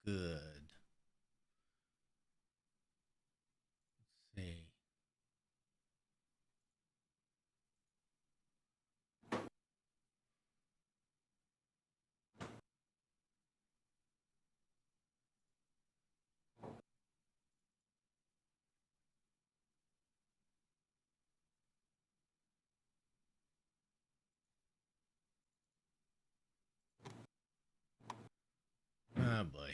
good. Let's see. Oh boy.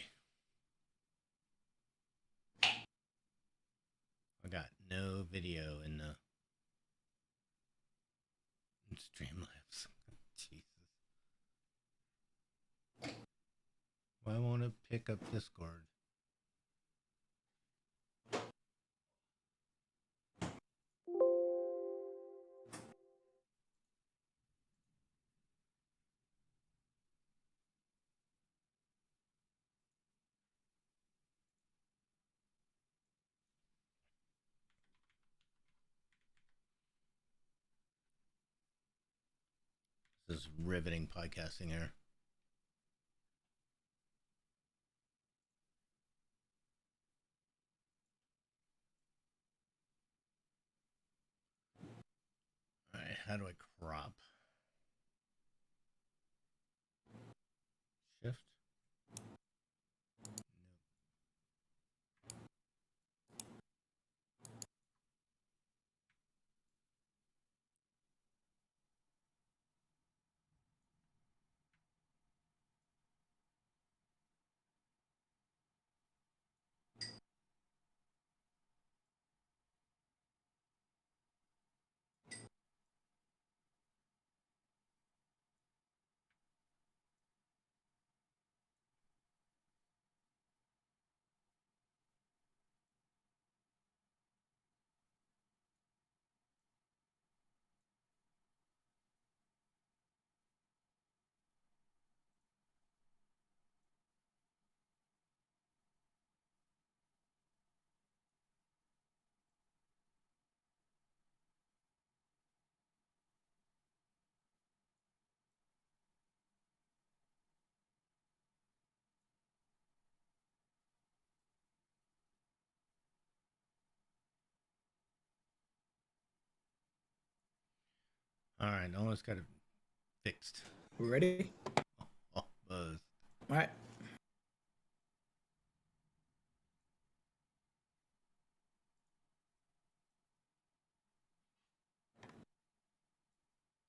I got no video in the Streamlabs. Jesus. Why won't it pick up Discord? This is riveting podcasting here. Alright, how do I crop? Shift? Alright, almost got it fixed. We ready? Oh, buzz. All right.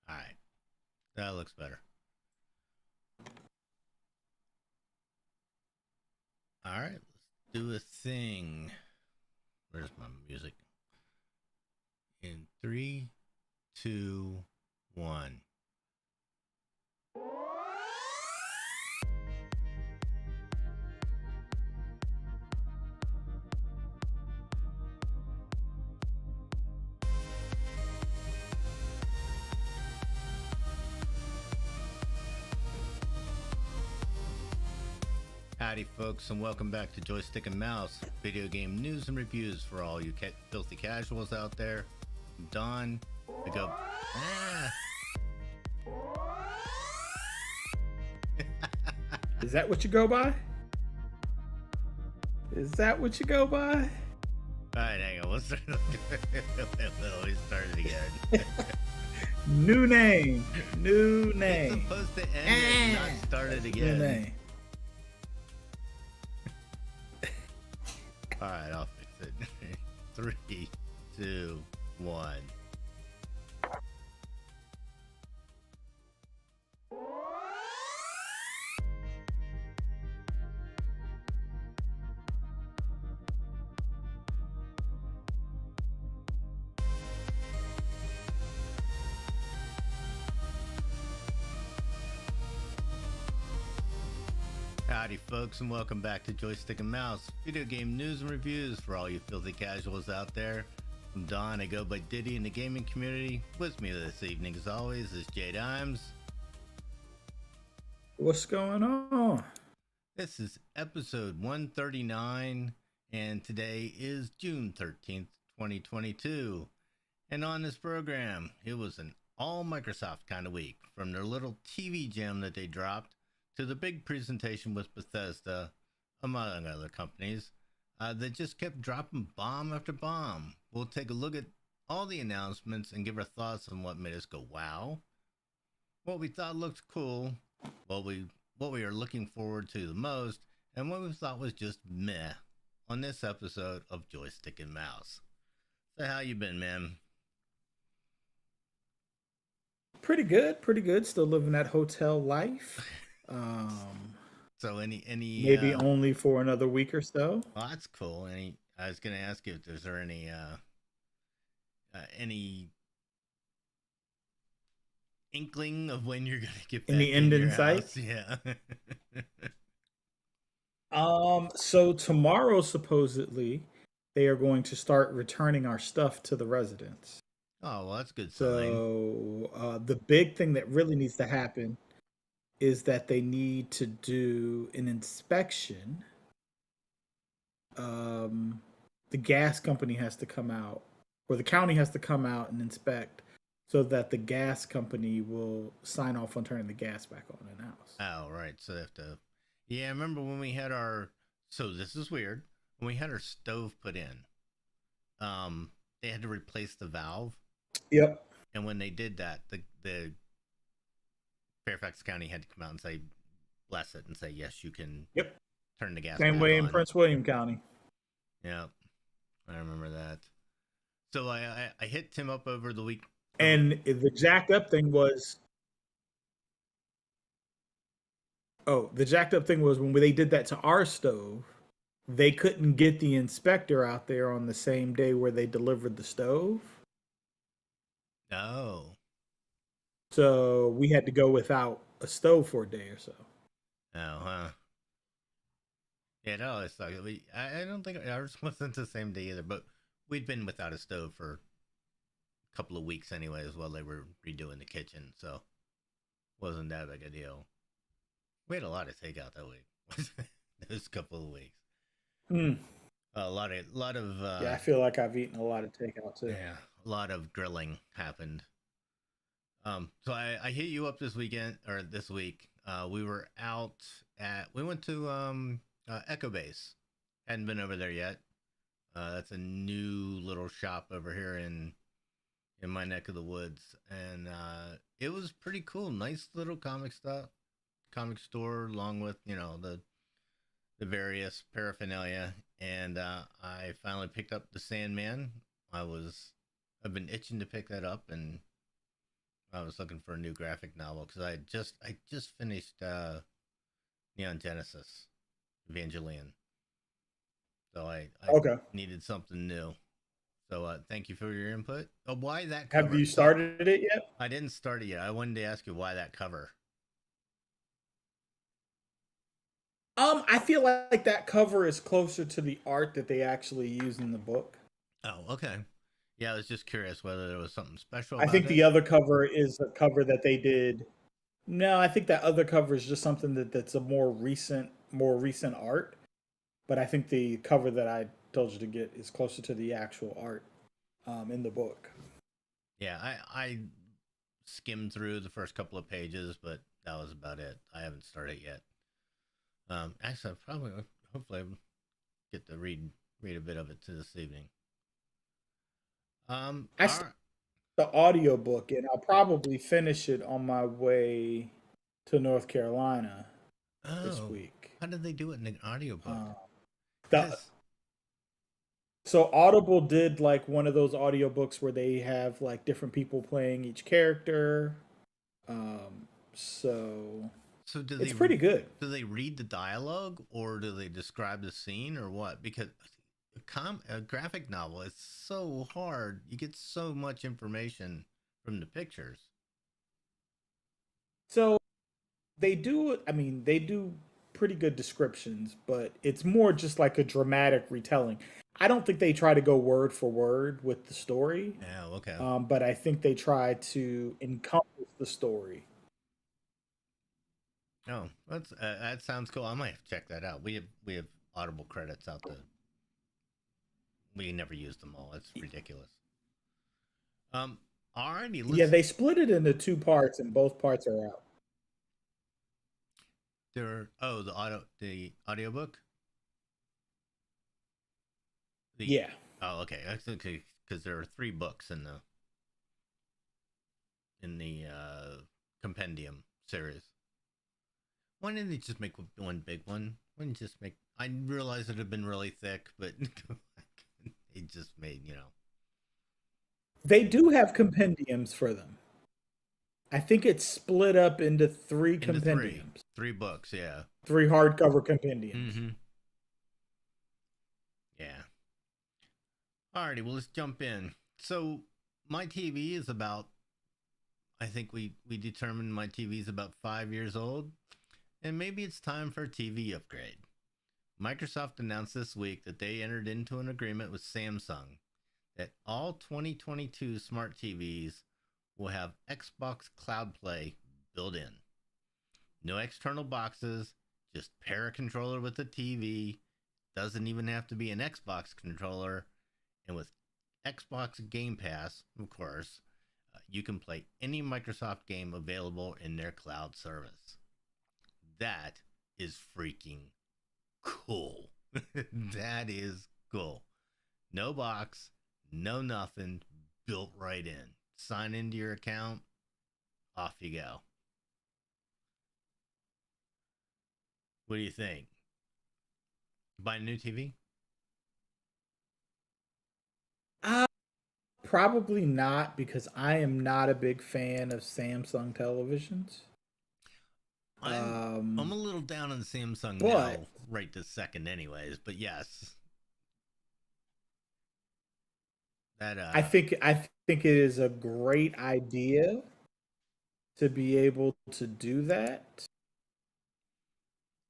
Alright. That looks better. Alright, let's do a thing. Where's my music? In 3, 2, 1. Howdy folks, and welcome back to Joystick and Mouse, video game news and reviews for all you filthy casuals out there. I'm Don. I go, Is that what you go by? Is that what you go by? Alright, hang on, let's start, let me start it again. New name. New name. It's supposed to end and not start it again. New name. Alright, I'll fix it. 3, 2, 1. Howdy folks, and welcome back to Joystick and Mouse, video game news and reviews for all you filthy casuals out there. I'm Don, I go by Diddy in the gaming community. With me this evening as always is Jay Dimes. What's going on? This is episode 139, and today is June 13th, 2022. And on this program, it was an all Microsoft kind of week, from their little TV gem that they dropped to the big presentation with Bethesda among other companies, that just kept dropping bomb after bomb. We'll take a look at all the announcements and give our thoughts on what made us go wow, what we thought looked cool, what we are looking forward to the most, and what we thought was just meh on this episode of Joystick and Mouse. So how you been, man? Pretty good, pretty good. Still living that hotel life. So any Maybe only for another week or so. well, that's cool. I was gonna ask you if there's there any inkling of when you're gonna get back Any in end your in sight? house. Yeah. So tomorrow supposedly they are going to start returning our stuff to the residents. Oh well, that's a good sign. So the big thing that really needs to happen is that they need to do an inspection. Um, the gas company has to come out, or the county has to come out and inspect, so that the gas company will sign off on turning the gas back on in the house. Oh right, so they have to. Yeah, I remember when we had our. So this is weird. When we had our stove put in, they had to replace the valve, Yep. and when they did that, the Fairfax County had to come out and say, bless it, and say yes, you can Yep. turn the gas Same back way in on. Prince William County. Yeah, I remember that. So I hit Tim up over the week. And the jacked up thing was, the jacked up thing was when they did that to our stove, they couldn't get the inspector out there on the same day where they delivered the stove. Oh, So we had to go without a stove for a day or so. oh, huh. Yeah, no, it's like I don't think ours wasn't the same day either, but we'd been without a stove for a couple of weeks anyways while they were redoing the kitchen, so wasn't that big a deal. We had a lot of takeout that week. Those couple of weeks. Mm. A lot of Yeah, I feel like I've eaten a lot of takeout too. yeah, a lot of grilling happened. So I hit you up this weekend or this week. We were out we went to Echo Base. Hadn't been over there yet. That's a new little shop over here in my neck of the woods, and it was pretty cool. Nice little comic store, along with the various paraphernalia. And I finally picked up the Sandman. I've been itching to pick that up, and I was looking for a new graphic novel because I just finished Neon Genesis Evangelion, so I Okay. needed something new. So thank you for your input. Why that Have cover? you started it yet? I didn't start it yet. I wanted to ask you why that cover. I feel like that cover is closer to the art that they actually use in the book. Oh, okay. Yeah, I was just curious whether there was something special I about think it. the other cover is a cover that they did. No, I think that other cover is just something that's a more recent art. But I think the cover that I told you to get is closer to the actual art in the book. Yeah, I skimmed through the first couple of pages, but that was about it. I haven't started yet. Actually, hopefully, I'll get to read a bit of it to this evening. I started the audiobook and I'll probably finish it on my way to North Carolina this Oh, week. how did they do it in an audiobook? Uh, the Because So Audible did like one of those audiobooks where they have like different people playing each character. So so it's pretty good. do they read the dialogue or do they describe the scene or what? Because a graphic novel is so hard. You get so much information from the pictures. So they do pretty good descriptions, but it's more just like a dramatic retelling. I don't think they try to go word for word with the story, Yeah, okay. but I think they try to encompass the story. Oh, that sounds cool. I might have to check that out. We have Audible credits out there. We never use them all. It's ridiculous. Um, alrighty, Yeah, let's. they split it into two parts, and both parts are out. The audiobook. Yeah. Oh, okay. That's okay. Because there are 3 books in the compendium series. Why didn't they just make one big one? Why didn't you just make? I realized it had been really thick, but they just made They do have compendiums for them. I think it's split up into 3 into compendiums, 3 books. Yeah. 3 hardcover compendiums. Mm-hmm. Yeah. Alrighty, well let's jump in. So my TV is about. I think we determined my TV is about 5 years old, and maybe it's time for a TV upgrade. Microsoft announced this week that they entered into an agreement with Samsung that all 2022 smart TVs will have Xbox Cloud Play built in. No external boxes, just pair a controller with the TV. Doesn't even have to be an Xbox controller. And with Xbox Game Pass, of course, you can play any Microsoft game available in their cloud service. That is freaking cool. That is cool. No box, no nothing, built right in. Sign into your account, off you go. What do you think? Buy a new TV? Uh, Probably not, because I am not a big fan of Samsung televisions. I'm Um, a little down on Samsung but now, right this second, anyways. But yes, that I think it is a great idea to be able to do that.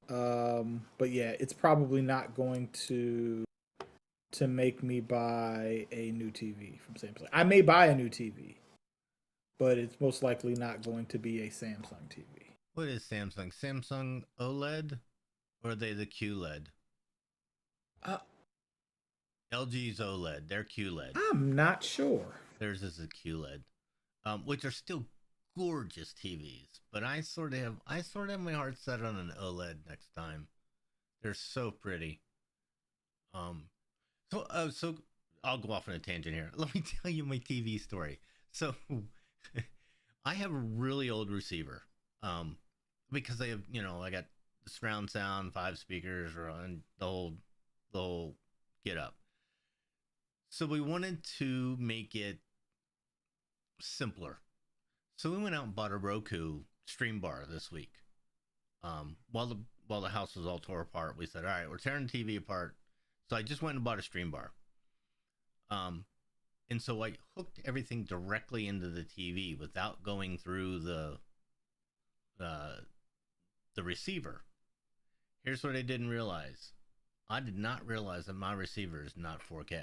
But yeah, it's probably not going to make me buy a new TV from Samsung. I may buy a new TV, but it's most likely not going to be a Samsung TV. what is Samsung? Samsung OLED, or are they the QLED? Uh, LG's OLED, they're QLED. I'm not sure. Theirs is a QLED, which are still gorgeous TVs. But I sort of have my heart set on an OLED next time. They're so pretty. Um, so I'll go off on a tangent here. Let me tell you my TV story. So I have a really old receiver. Because I have, I got surround sound, 5 speakers, and the whole get up. So we wanted to make it simpler. So we went out and bought a Roku stream bar this week. While the house was all tore apart, we said, "All right, we're tearing the TV apart." So I just went and bought a stream bar. Um, and so I hooked everything directly into the TV without going through uh, the receiver. Here's what I didn't realize. I did not realize that my receiver is not 4K.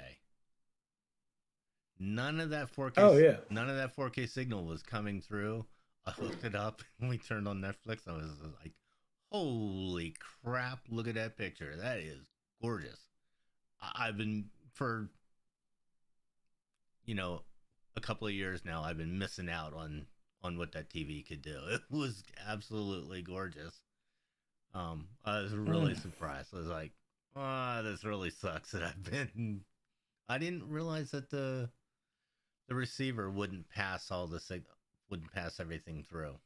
None of that 4K. Oh yeah. None of that 4K signal was coming through. I hooked it up and we turned on Netflix. I was like, "Holy crap! Look at that picture. That is gorgeous." I've been for a couple of years now. I've been missing out on what that TV could do. It was absolutely gorgeous. I was really surprised. I was like, "Oh, this really sucks that I didn't realize that the receiver wouldn't pass wouldn't pass everything through."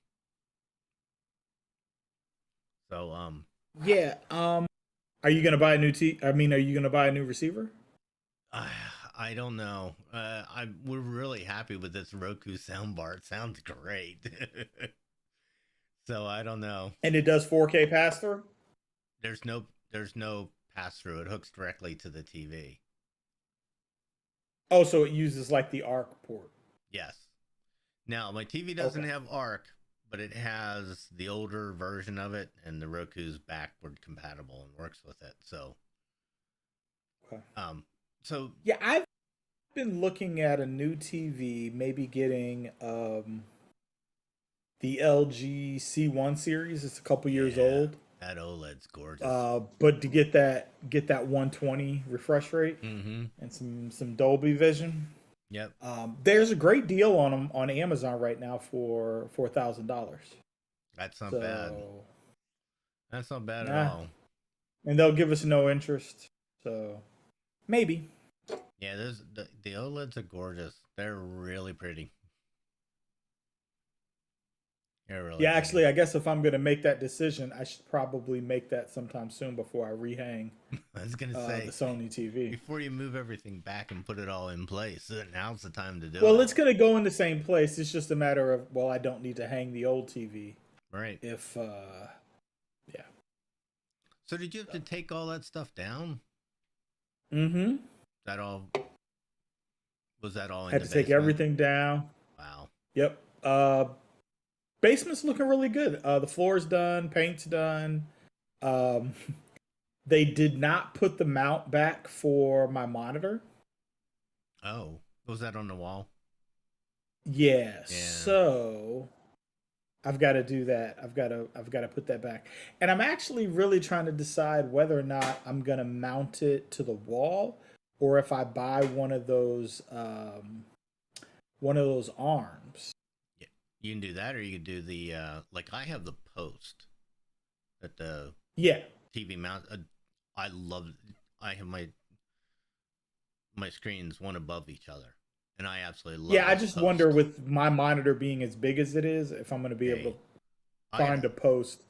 So Yeah. Are you gonna buy a new I mean, are you gonna buy a new receiver? I, I don't know. We're really happy with this Roku soundbar. It sounds great. So I don't know. And it does 4K pass through? There's no pass through. It hooks directly to the TV. Oh, so it uses like the ARC port. Yes. Now my TV doesn't have ARC, but it has the older version of it, and the Roku's backward compatible and works with it. So, Okay. so Yeah, I've been looking at a new TV, maybe getting the LG C1 series. It's a couple years yeah, old. that OLED's gorgeous. But to get that 120 refresh rate Mm-hmm. and some Dolby Vision. Yep. There's a great deal on them on Amazon right now for $4,000. That's not bad. That's not bad at all. And they'll give us no interest. So maybe. Yeah, the OLEDs are gorgeous. They're really pretty. They're really Yeah, pretty. actually, I guess if I'm going to make that decision, I should probably make that sometime soon before I rehang I was gonna the say, Sony TV. before you move everything back and put it all in place, now's the time to do Well, it. it's going to go in the same place. It's just a matter of, well, I don't need to hang the old TV Right. if, yeah. So did you have to take all that stuff down? Mm-hmm. That all was that all in Had the to take basement? everything down. Wow. Yep. Basement's looking really good. The floor's done, paint's done. Um, they did not put the mount back for my monitor. Oh, was that on the wall? Yeah, Yeah. so I've got to do that. I've got to put that back. And I'm actually really trying to decide whether or not I'm going to mount it to the wall or if I buy one of those arms. Yeah. You can do that, or you can do the like I have the post that the Yeah. TV mount. I love. I have my screens one above each other, and I absolutely love Yeah, I this just wonder post. with my monitor being as big as it is if I'm going to be able Hey, to I got find a a post.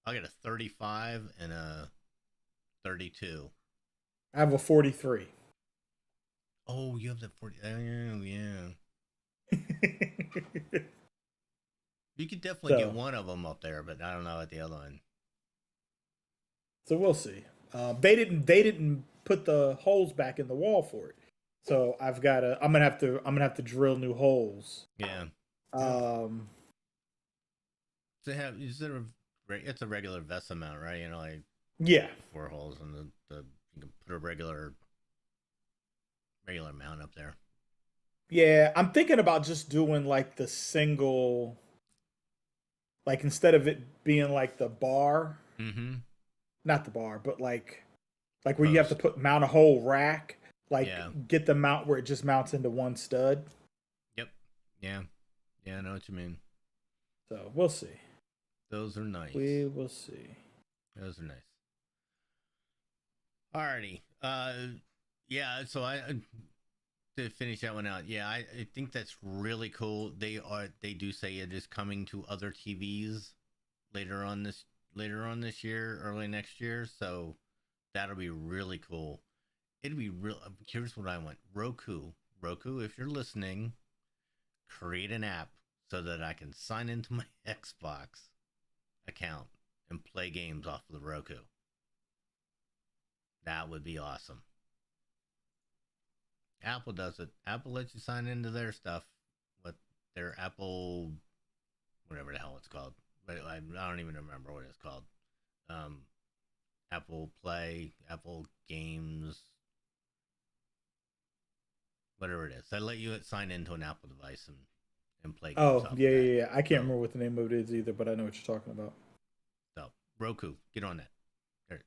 I got a 35 and a 32. I have a 43. Oh, you have the 40. Oh, yeah. You could definitely get so, one of them up there, but I don't know at the other one. so we'll see. They didn't put the holes back in the wall for it. So I'm gonna have to drill new holes. Yeah. Yeah. Um, To have it's a regular vest mount, right? You know, like yeah, four holes and the you can put a regular mount up there. yeah. I'm thinking about just doing like the single, like instead of it being like the bar, Mm-hmm. not the bar, but like where you have to Post. put mount a whole rack, Yeah. like get the mount where it just mounts into one stud. Yep. Yeah. Yeah, I know what you mean. So we'll see. Those are nice. We will see. Those are nice. Alrighty. Yeah, so I to finish that one out. Yeah, I think that's really cool. They do say it is coming to other TVs later on this year, early next year. So that'll be really cool. It'd be real. Here's what I want: Roku. If you're listening, create an app so that I can sign into my Xbox account and play games off of the Roku. That would be awesome. Apple does it. Apple lets you sign into their stuff, with their Apple, whatever the hell it's called. But I don't even remember what it's called. Um, Apple Play, Apple Games, whatever it is. They let you sign into an Apple device and play games Oh off yeah, of that. yeah, yeah. I can't So, remember what the name of it is either, but I know what you're talking about. so Roku, get on that. There.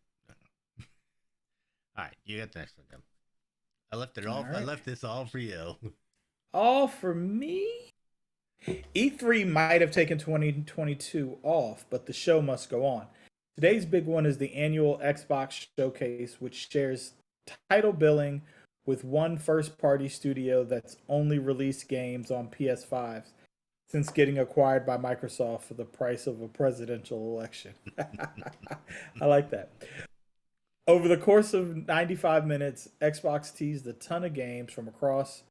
All right, you got the next one. Then. I left it All all. I right. left this all for you. All for me. E3 might have taken 2022 off, but the show must go on. Today's big one is the annual Xbox Showcase, which shares title billing with one first party studio that's only released games on PS5s since getting acquired by Microsoft for the price of a presidential election. I like that. Over the course of 95 minutes, Xbox teased a ton of games from across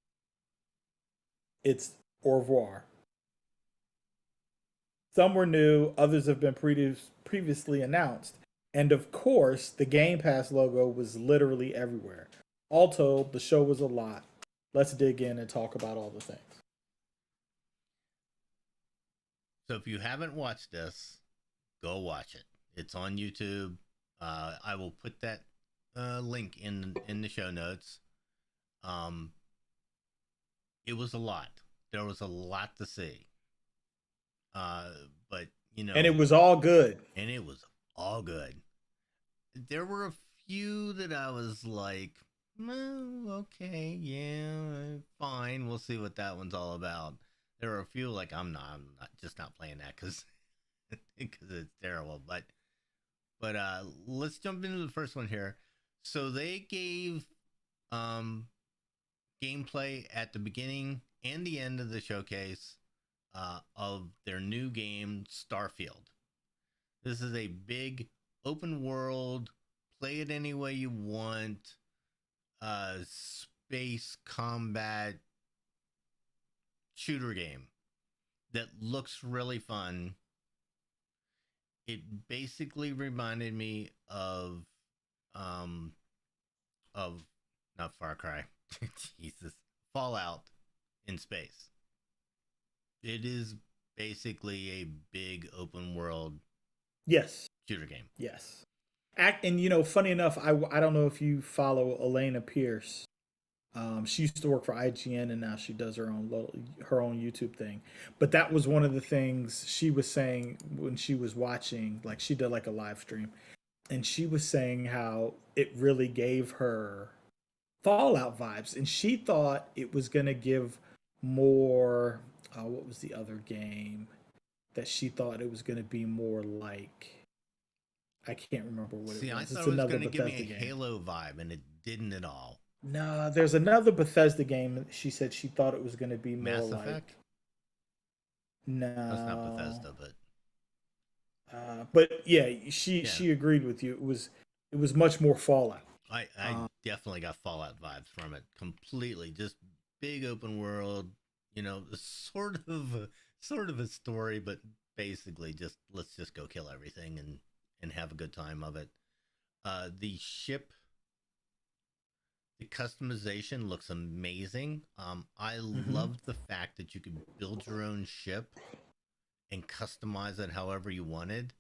its au revoir. Some were new, others have been previously announced. And of course, the Game Pass logo was literally everywhere. All told, the show was a lot. Let's dig in and talk about all the things. So if you haven't watched this, go watch it. It's on YouTube. I will put that link in the show notes. Um, it was a lot. There was a lot to see. Uh, but you And it know, was all good. and it was all good. There were a few that I was like, okay, yeah, fine. We'll see what that one's all about. There were a few like I'm not just not playing that because because it's terrible. But let's jump into the first one here. So they gave um gameplay at the beginning and the end of the showcase of their new game, Starfield. This is a big open world, play it any way you want, space combat shooter game that looks really fun. It basically reminded me um of not Far Cry, Jesus, Fallout in space. It is basically a big open world Yes. shooter game. Yes. And funny enough, I don't know if you follow Elena Pierce. She used to work for IGN, and now she does her own YouTube thing. But that was one of the things she was saying when she was watching. Like, she did like a live stream, and she was saying how it really gave her Fallout vibes, and she thought it was gonna give more. What was the other game that she thought it was gonna be more like? I can't remember what See, it I was. thought It's it was another going to give me Bethesda a game. Halo vibe, and it didn't at all. No, there's another Bethesda game. She said she thought it was going to be more Mass like. Effect? That's not No. Bethesda, but But yeah, she yeah, she agreed with you. It was much more Fallout. I definitely got Fallout vibes from it completely. Just big open world, sort of a story, but basically just let's just go kill everything and have a good time of it. The ship, the customization looks amazing. I Mm-hmm. love the fact that you could build your own ship and customize it however you wanted.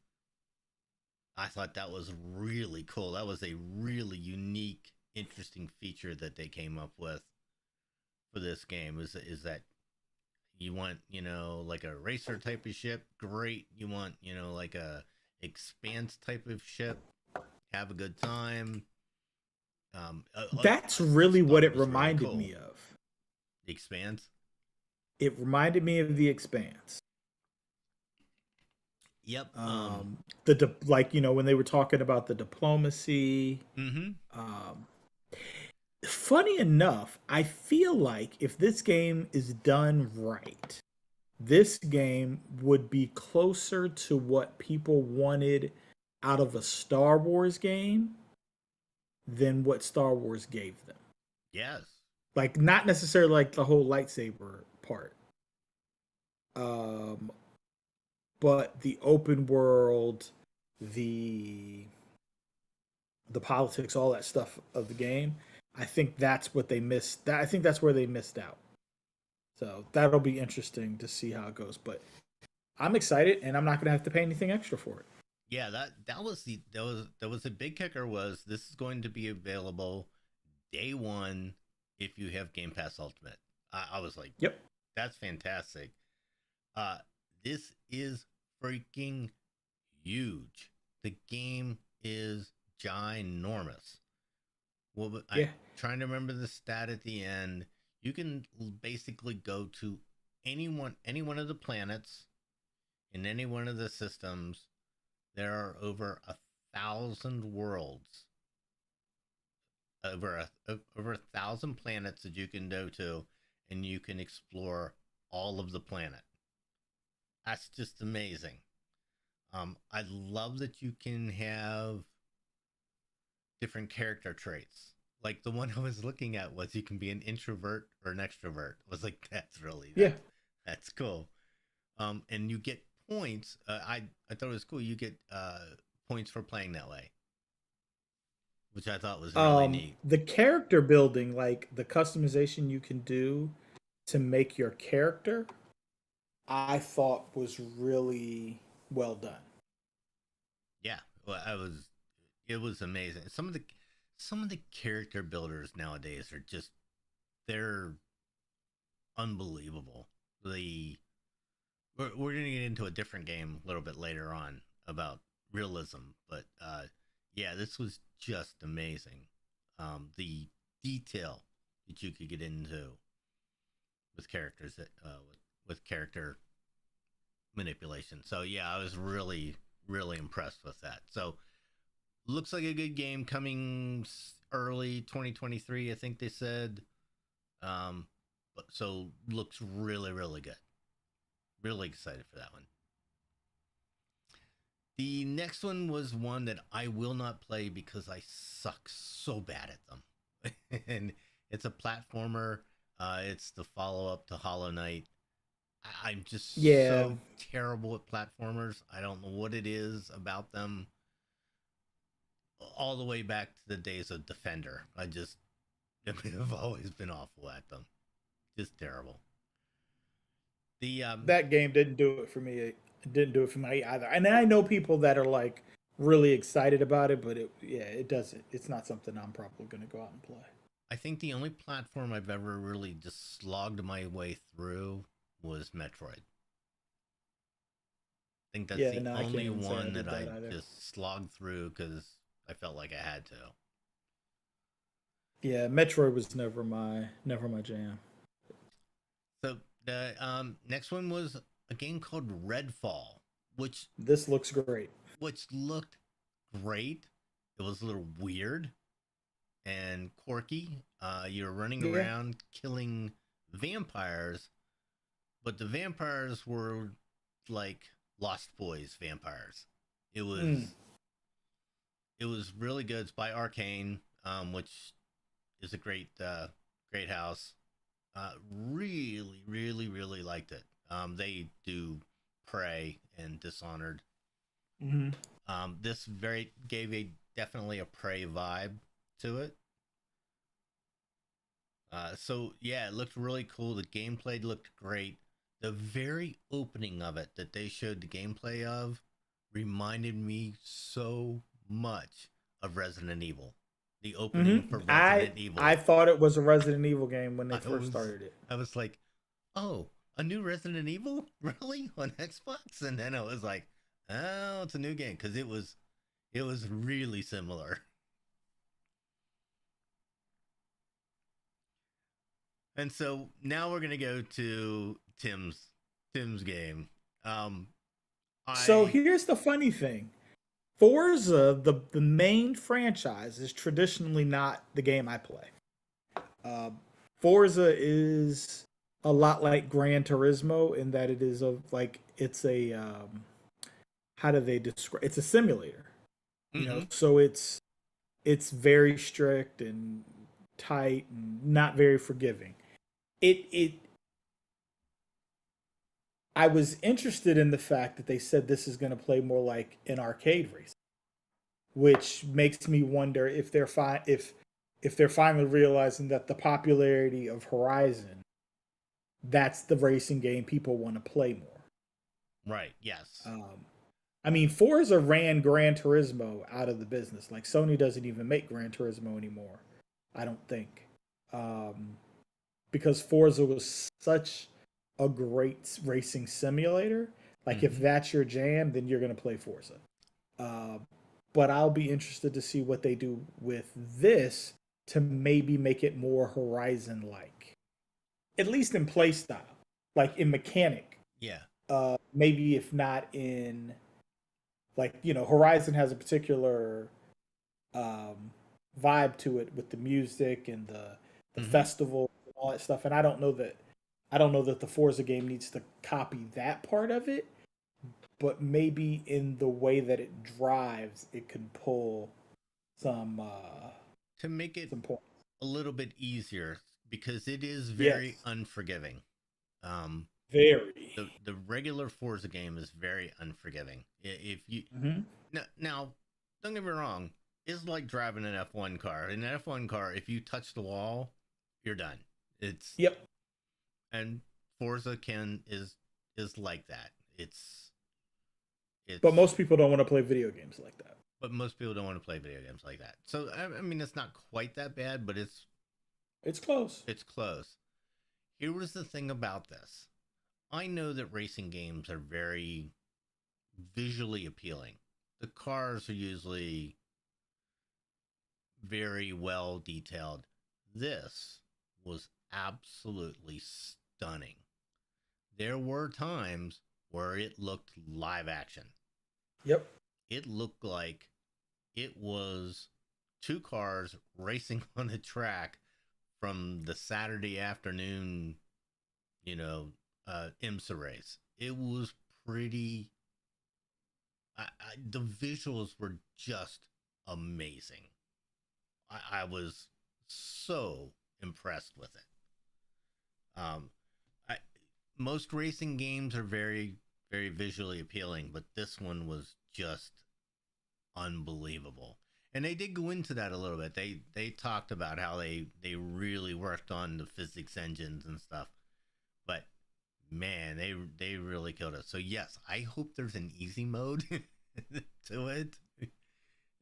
I thought that was really cool. That was a really unique, interesting feature that they came up with for this game. Is that you want, like a racer type of ship? Great. You want, like a expanse type of ship? Have a good time. That's I really just thought what it it was really reminded cool. me of. The expanse. It reminded me of The Expanse. Yep. Like when they were talking about the diplomacy. Mm-hmm. Um, Funny enough, I feel like if this game is done right, this game would be closer to what people wanted out of a Star Wars game than what Star Wars gave them. Yes. Like, not necessarily like the whole lightsaber part, um, but the open world, the the politics, all that stuff of the game. I think that's what they missed. I think that's where they missed out. So that'll be interesting to see how it goes. But I'm excited, and I'm not going to have to pay anything extra for it. Yeah, that was a big kicker. Was this is going to be available day one if you have Game Pass Ultimate? I was like, Yep. that's fantastic. Uh, this is freaking huge. The game is ginormous. Well, Yeah. I'm trying to remember the stat at the end. You can basically go to any one of the planets in any one of the systems. There are over 1,000 worlds, over 1,000 planets that you can go to, and you can explore all of the planet. That's just amazing. I love that you can have different character traits. Like the one I was looking at was you can be an introvert or an extrovert. I was like, Yeah. that's cool. And you get points. I thought it was cool. You get points for playing that way, which I thought was really neat. The character building, like the customization you can do to make your character, I thought was really well done. Yeah, well, it was amazing. Some of the character builders nowadays are just they're unbelievable. The we're gonna get into a different game a little bit later on about realism, but yeah, this was just amazing. The detail that you could get into with characters that with character manipulation. So yeah, I was really impressed with that. So looks like a good game coming early 2023. I think they said. But so looks really, really good. Really excited for that one. The next one was one that I will not play because I suck so bad at them. And it's a platformer. It's the follow up to Hollow Knight. I'm just Yeah, so terrible at platformers. I don't know what it is about them. All the way back to the days of Defender, I've always been awful at them. Just terrible. The that game didn't do it for me. It didn't do it for me either. And I know people that are like really excited about it, but it doesn't. It's not something I'm probably going to go out and play. I think the only platform I've ever really just slogged my way through was Metroid. I think that's Yeah, the no, I can't only even say I one did that that I either. just slogged through because I felt like I had to. Yeah, Metroid was never my jam. So the next one was a game called Redfall, which This looks great. looked great. It was a little weird and quirky. You're running Yeah. around killing vampires, but the vampires were like Lost Boys vampires. It Mm. was it was really good. It's by Arcane, which is a great house. Really, really, really liked it. They do Prey and Dishonored. Hmm. This very gave a definitely a Prey vibe to it. So yeah, it looked really cool. The gameplay looked great. The very opening of it that they showed the gameplay of reminded me so much of Resident Evil. The Hmm. opening for I Resident I Evil. thought it was a Resident Evil game when they I first was started it. I was like, oh, a new Resident Evil, really, on Xbox? And then I was like, oh, it's a new game because it was really similar. And so now we're gonna go to Tim's game. Um, So I here's the funny thing. Forza, the main franchise, is traditionally not the game I play. Uh, Forza is a lot like Gran Turismo in that it is it's a how do they describe? It's a simulator, mm-hmm. so it's very strict and tight and not very forgiving. It I was interested in the fact that they said this is going to play more like an arcade race, which makes me wonder if they're finally realizing that the popularity of Horizon, that's the racing game people want to play more. Right, yes. I mean, Forza ran Gran Turismo out of the business. Like Sony doesn't even make Gran Turismo anymore. I don't think, um, because Forza was such a great racing simulator. Like if Mm-hmm. that's your jam, then you're gonna play Forza. Uh, but I'll be interested to see what they do with this to maybe make it more Horizon like, at least in play style, like in mechanic. Yeah. Maybe if not in like Horizon has a particular um, vibe to it with the music and the Mm-hmm. festival and all that stuff. And I don't know that the Forza game needs to copy that part of it, but maybe in the way that it drives, it can pull some To make it some points. a little bit easier because it is very Yes, unforgiving. Um, very. the regular Forza game is very unforgiving. If you Hmm. now, don't get me wrong, it's like driving an F1 car. In an F1 car, if you touch the wall, you're done. It's Yep. and Forza can is like that. It's But most people don't want to play video games like that. but most people don't want to play video games like that. So I mean, it's not quite that bad, but It's close. it's close. Here was the thing about this. I know that racing games are very visually appealing. The cars are usually very well detailed. This was absolutely stunning. There were times where it looked live action. Yep. It looked like it was two cars racing on a track from the Saturday afternoon, IMSA race. It was pretty. The visuals were just amazing. I was so impressed with it. I, most racing games are very, very visually appealing, but this one was just unbelievable. And they did go into that a little bit. They talked about how they really worked on the physics engines and stuff. But man, they really killed it. So yes, I hope there's an easy mode to it,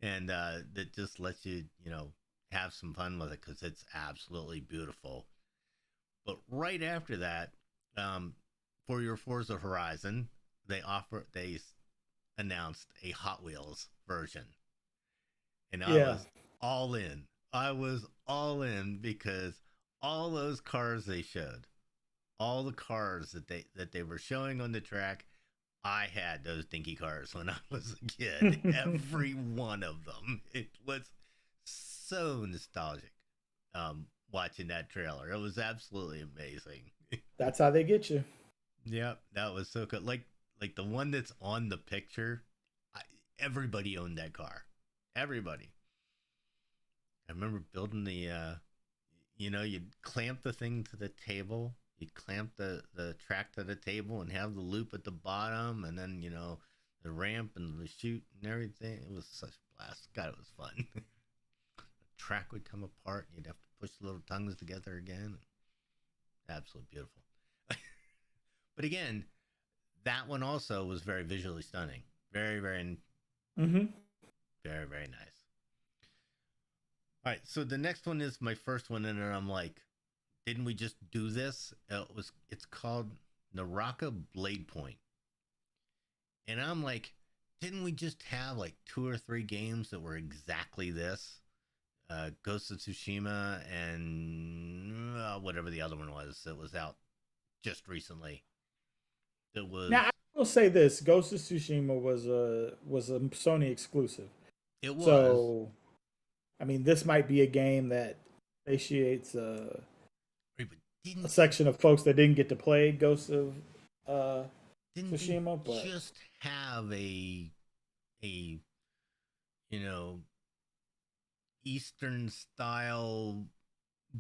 and that just lets you have some fun with it because it's absolutely beautiful. But right after that, for your Forza Horizon, they announced a Hot Wheels version, and Yeah. I was all in because all those cars they showed, all the cars that they were showing on the track, I had those dinky cars when I was a kid. Every one of them. It was so nostalgic. Watching that trailer, it was absolutely amazing. That's how they get you. Yep, that was so good. Like the one that's on the picture, I, everybody owned that car. Everybody. I remember building you'd clamp the thing to the table. You'd clamp the track to the table and have the loop at the bottom, and then the ramp and the chute and everything. It was such a blast. God, it was fun. The track would come apart, and you'd have to push the little tongues together again. Absolutely beautiful. But again, that one also was very visually stunning. Very, very, Mm-hmm. very, very nice. All right, so the next one is my first one, and I'm like, didn't we just do this? It's called Naraka Blade Point, and I'm like, didn't we just have like 2 or 3 games that were exactly this? Ghost of Tsushima and whatever the other one was that was out just recently. It was. Now I will say this: Ghost of Tsushima was a Sony exclusive. It was. So, I mean, this might be a game that satiates But a didn't section of folks that didn't get to play Ghost of uh, didn't they Tsushima, but just have a you know Eastern style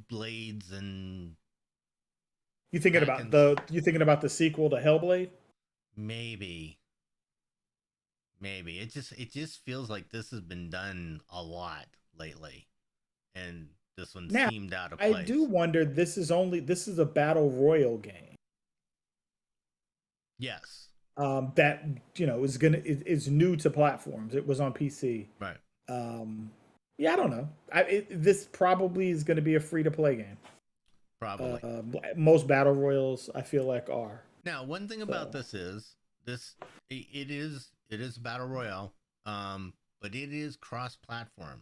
blades and hack and you thinking about the sequel to Hellblade? maybe it just feels like this has been done a lot lately, and this one Now, seemed out of I do place. wonder. This is a battle royal game. Yes, That is new to platforms. It was on PC. right, Um, yeah, I don't know. This probably is going to be a free to play game. probably. Most battle royals I feel like are. Now, one thing about So this is it is a battle royale, but it is cross-platform,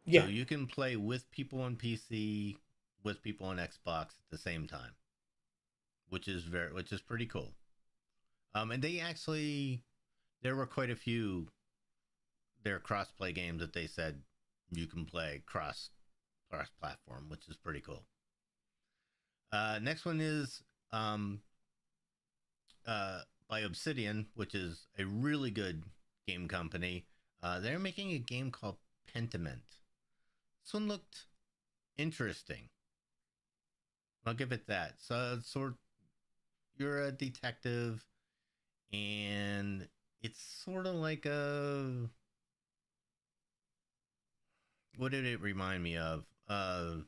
so yeah, you can play with people on PC, with people on Xbox at the same time, which is pretty cool. And there were quite a few their cross-play games that they said you can play cross-platform, which is pretty cool. Next one is by Obsidian, which is a really good game company. They're making a game called Pentiment. This one looked interesting. I'll give it that. So you're a detective, and it's sort of like what did it remind me of? The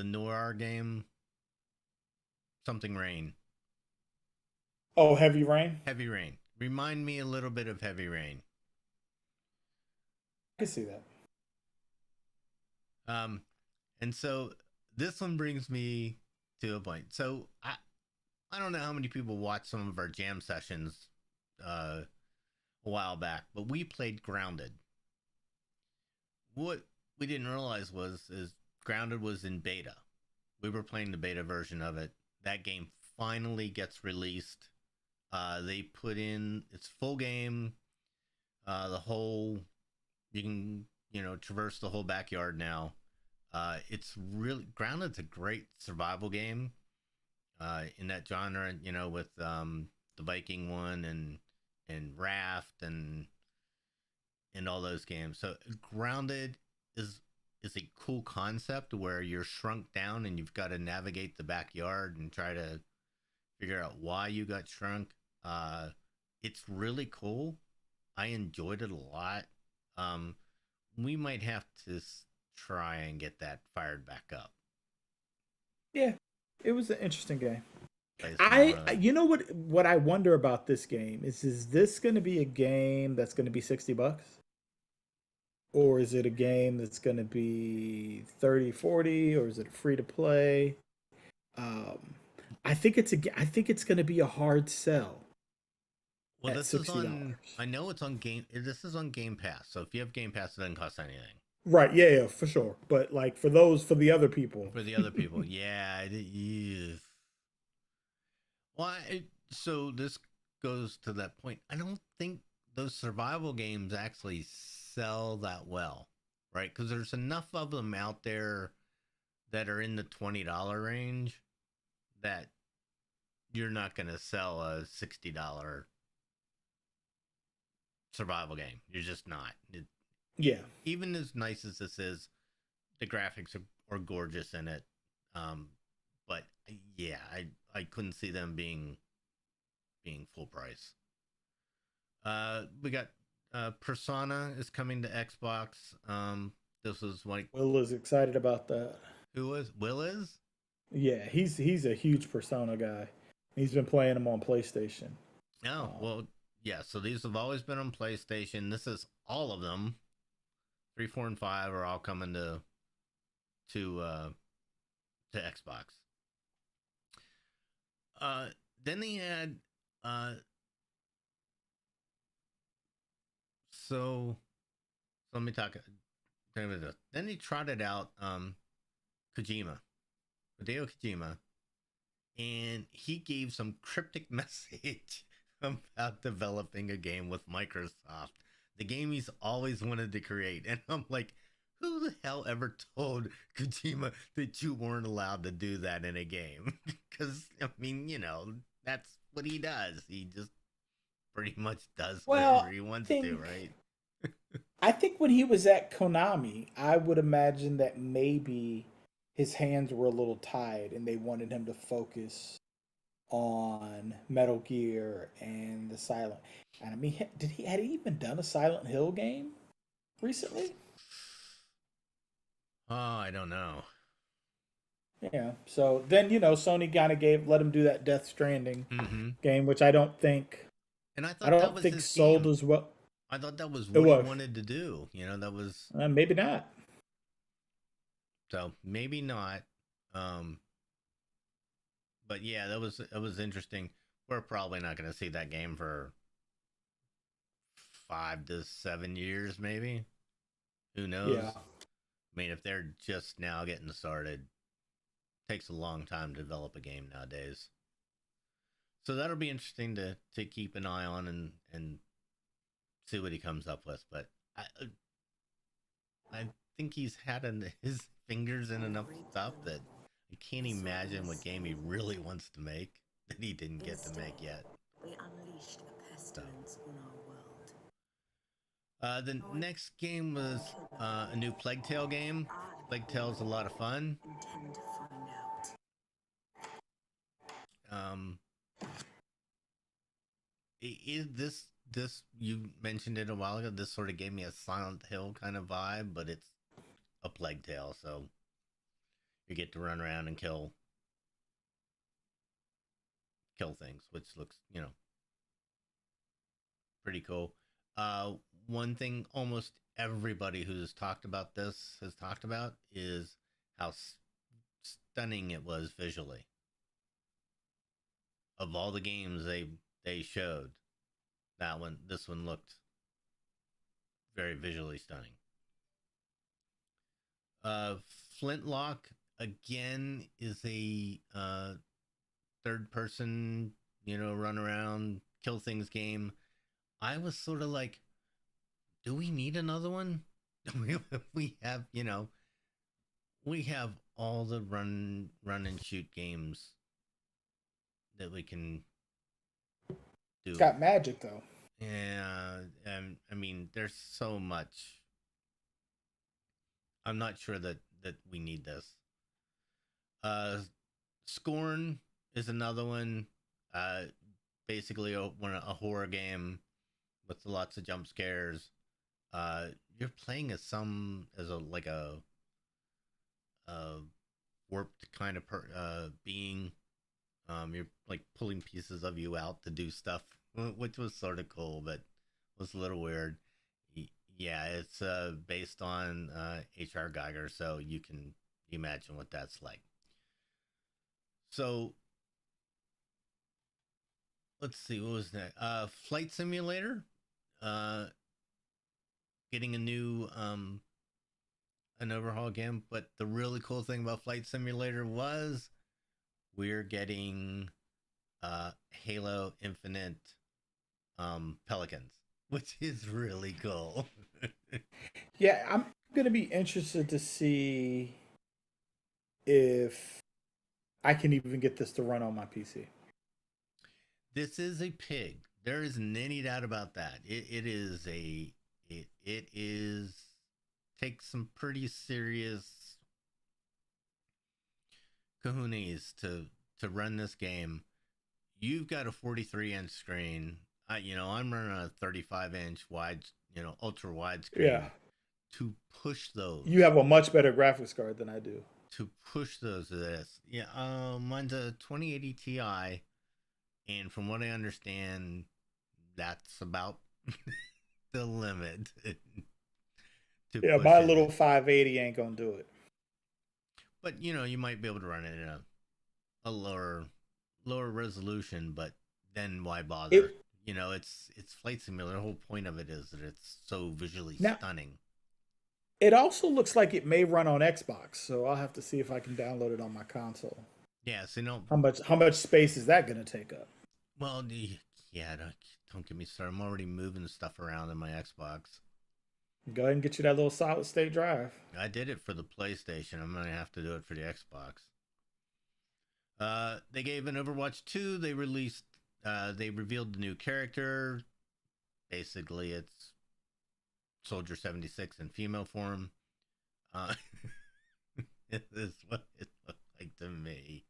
noir game, something Rain. Oh, Heavy Rain. Heavy Rain. Remind me a little bit of Heavy Rain. I can see that. Um, and so this one brings me to a point. So I don't know how many people watched some of our jam sessions a while back, but we played Grounded. What we didn't realize is Grounded was in beta. We were playing the beta version of it. That game finally gets released. They put in its full game. The whole you can traverse the whole backyard now. It's really Grounded's a great survival game in that genre. You know, with the Viking one and Raft and all those games. So Grounded is is a cool concept where you're shrunk down and you've got to navigate the backyard and try to figure out why you got shrunk. Uh, it's really cool. I enjoyed it a lot. Um, we might have to try and get that fired back up. Yeah, it was an interesting game. Play some more of that. You know what I wonder about this game is this going to be a game that's going to be $60, or is it a game that's going to be 30, 40, or is it free to play? Um, I think it's going to be a hard sell Well, at this is $60. on. I know it's on Game. This is on Game Pass. So if you have Game Pass, it doesn't cost anything. Right, yeah, yeah, for sure. But like for the other people. For the other people, yeah. Well, so this goes to that point. I don't think those survival games actually sell that well, right? Because there's enough of them out there that are in the $20 range that you're not going to sell a $60 survival game. You're just not. Yeah. Even as nice as this is, the graphics are gorgeous in it. Um, but yeah, I couldn't see them being full price. We got Persona is coming to Xbox. This was like Will is excited about that. who was Will is? Yeah, he's a huge Persona guy. He's been playing them on PlayStation. Oh Um, well, yeah. So these have always been on PlayStation. This is all of them. 3, 4, and 5 are all coming to uh, to Xbox. Uh, then they had uh, so let me talk. Then they trotted out Kojima, Hideo Kojima, and he gave some cryptic message about developing a game with Microsoft, the game he's always wanted to create. And I'm like, who the hell ever told Kojima that you weren't allowed to do that in a game? Because, I mean, that's what he does. He just pretty much does whatever well, he wants to, think right? I think when he was at Konami, I would imagine that maybe his hands were a little tied and they wanted him to focus on Metal Gear and the Silent. And I mean, had he even done a Silent Hill game recently? Oh, I don't know. Yeah. So then Sony kind of gave let him do that Death Stranding Mm-hmm. game, which And I I thought that don't was think his sold game. as well. I thought that was It what he was wanted to do. That was maybe not. so maybe not. Um, but yeah, that was interesting. We're probably not going to see that game for 5 to 7 years, maybe. Who Yeah. knows? I mean, if they're just now getting started, it takes a long time to develop a game nowadays. So that'll be interesting to keep an eye on and see what he comes up with. But I think he's had his fingers in enough stuff that I can't imagine what game he really wants to make that he didn't get to make yet. We unleashed a So, pestilence on our world. the next game was a new Plague Tale game. Plague Tale's a lot of fun. Intend to find out. Um, is this you mentioned it a while ago? This sort of gave me a Silent Hill kind of vibe, but it's a Plague Tale, so you get to run around and kill things, which looks pretty cool. Uh, One thing almost everybody who's talked about this has talked about is how stunning it was visually. Of all the games they showed, this one looked very visually stunning. Uh, Flintlock again is a third person, run around, kill things game. I was sort of like, do we need another one? We have, we have all the run and shoot games that we can do. It's got magic though. Yeah, I mean, there's so much. I'm not sure that we need this. Uh, Scorn is another one. Uh, Basically a horror game with lots of jump scares. You're playing as a like a warped kind of being. You're like pulling pieces of you out to do stuff, which was sort of cool, but was a little weird. Yeah, it's based on H.R. Geiger, so you can imagine what that's like. So let's see, what was that? Flight Simulator, uh, getting a new an overhaul again. But the really cool thing about Flight Simulator was we're getting Halo Infinite Pelicans, which is really cool. Yeah, I'm gonna be interested to see if I can even get this to run on my PC. This is a pig. There isn't any doubt about that. It is a it is takes some pretty serious kahunas to run this game. You've got a 43-inch screen. I'm running a 35-inch wide, ultra wide screen. Yeah, To push those, you have a much better graphics card than I do. to push those to this. Yeah, mine's a 2080 Ti, and from what I understand, that's about the limit. Yeah, my little 580 ain't gonna do it. But you might be able to run it in a lower resolution, but then why bother? It's Flight Simulator. The whole point of it is that it's so visually stunning. It also looks like it may run on Xbox, so I'll have to see if I can download it on my console. Yeah, so how much space is that going to take up? Well, yeah, don't get me started. I'm already moving stuff around in my Xbox. Go ahead and get you that little solid state drive. I did it for the PlayStation. I'm gonna have to do it for the Xbox. They gave an Overwatch 2. They revealed the new character. Basically, it's Soldier 76 in female form. This is what it looked like to me.